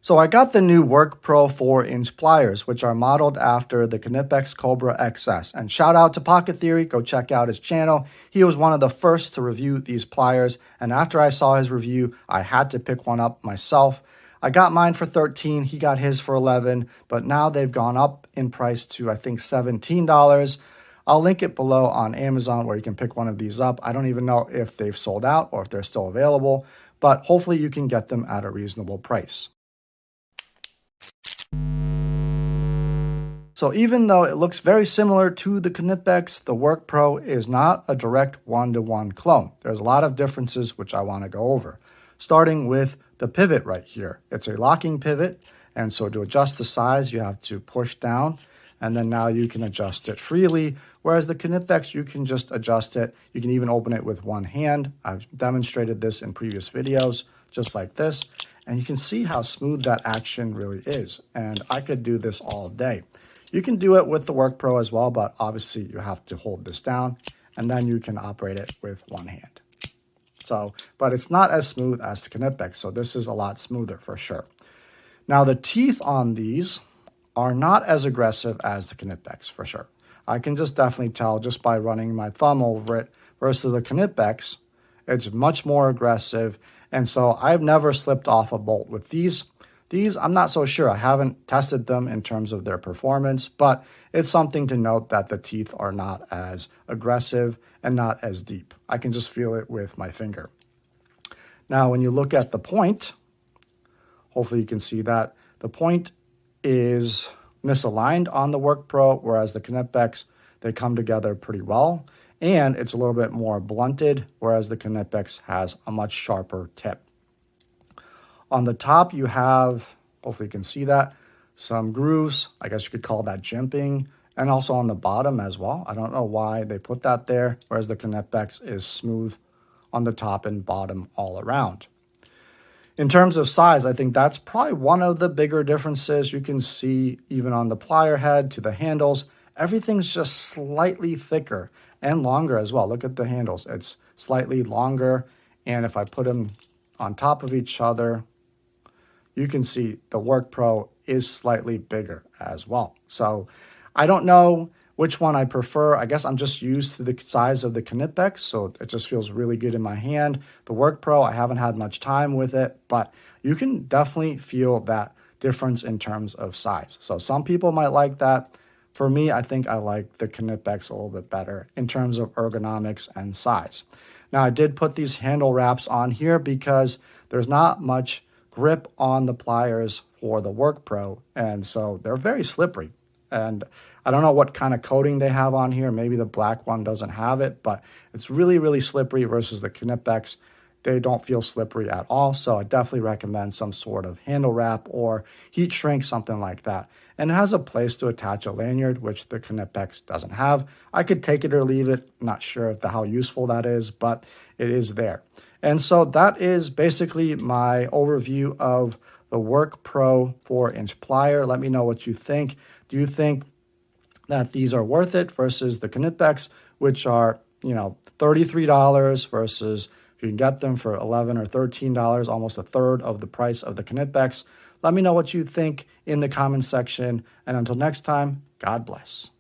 So I got the new WORKPRO 4-inch pliers, which are modeled after the KNIPEX Cobra XS. And shout out to Pocket Theory, go check out his channel. He was one of the first to review these pliers, and after I saw his review, I had to pick one up myself. I got mine for $13, he got his for $11, but now they've gone up in price to I think $17. I'll link it below on Amazon where you can pick one of these up. I don't even know if they've sold out or if they're still available, but hopefully you can get them at a reasonable price. So even though it looks very similar to the KNIPEX, the WORKPRO is not a direct one-to-one clone. There's a lot of differences which I want to go over. Starting with the pivot right here. It's a locking pivot, and so to adjust the size, you have to push down, and then now you can adjust it freely, whereas the KNIPEX, you can just adjust it. You can even open it with one hand. I've demonstrated this in previous videos, just like this, and you can see how smooth that action really is, and I could do this all day. You can do it with the WORKPRO as well, but obviously you have to hold this down, and then you can operate it with one hand. So, but it's not as smooth as the KNIPEX, so this is a lot smoother for sure. Now the teeth on these are not as aggressive as the KNIPEX for sure. I can just definitely tell just by running my thumb over it versus the KNIPEX, it's much more aggressive. And so I've never slipped off a bolt with these. These, I'm not so sure. I haven't tested them in terms of their performance, but it's something to note that the teeth are not as aggressive and not as deep. I can just feel it with my finger. Now, when you look at the point, hopefully you can see that the point is misaligned on the WORKPRO, whereas the KNIPEX, they come together pretty well. And it's a little bit more blunted, whereas the KNIPEX has a much sharper tip. On the top, you have, hopefully you can see that, some grooves. I guess you could call that jimping. And also on the bottom as well. I don't know why they put that there, whereas the KNIPEX is smooth on the top and bottom all around. In terms of size, I think that's probably one of the bigger differences. You can see even on the plier head to the handles, everything's just slightly thicker and longer as well. Look at the handles. It's slightly longer. And if I put them on top of each other, you can see the WORKPRO is slightly bigger as well. So I don't know which one I prefer. I guess I'm just used to the size of the KNIPEX, so it just feels really good in my hand. The WORKPRO, I haven't had much time with it, but you can definitely feel that difference in terms of size. So some people might like that. For me, I think I like the KNIPEX a little bit better in terms of ergonomics and size. Now, I did put these handle wraps on here because there's not much grip on the pliers for the WORKPRO, and so they're very slippery. And I don't know what kind of coating they have on here. Maybe the black one doesn't have it, but it's really, really slippery versus the KNIPEX. They don't feel slippery at all, so I definitely recommend some sort of handle wrap or heat shrink, something like that. And it has a place to attach a lanyard, which the KNIPEX doesn't have. I could take it or leave it. Not sure how useful that is, but it is there. And so that is basically my overview of the WORKPRO 4-inch plier. Let me know what you think. Do you think that these are worth it versus the KNIPEX, which are, $33 versus if you can get them for $11 or $13, almost a third of the price of the KNIPEX? Let me know what you think in the comments section. And until next time, God bless.